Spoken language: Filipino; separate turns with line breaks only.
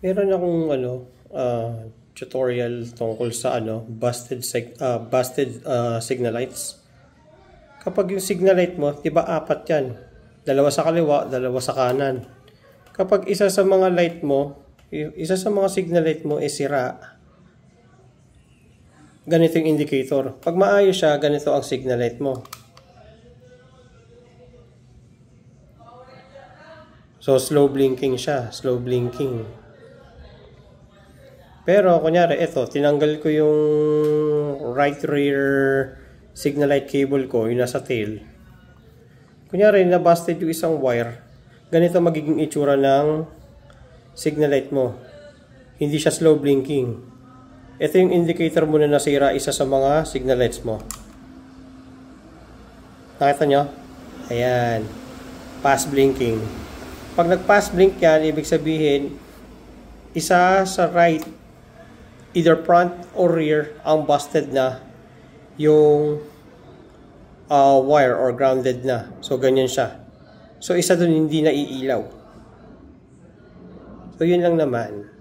Meron akong tutorial tungkol sa busted signal lights. Kapag yung signal light mo, 'di ba apat 'yan? Dalawa sa kaliwa, dalawa sa kanan. Kapag isa sa mga light mo, isa sa mga signal light mo is sira, ganito yung indicator. Pag maayos siya, ganito ang signal light mo. So, slow blinking siya. Slow blinking. Pero, kunyari, ito, tinanggal ko yung right rear signal light cable ko, yung nasa tail. Kunyari, nabusted yung isang wire. Ganito magiging itsura ng signal light mo. Hindi siya slow blinking. Ito yung indicator mo na nasira isa sa mga signal lights mo. Nakita nyo? Ayan. Pass blinking. Pag nag-pass blink yan, ibig sabihin, isa sa right, either front or rear, ang busted na yung wire or grounded na. So, ganyan siya. So, isa dun hindi naiilaw. So, yun lang naman.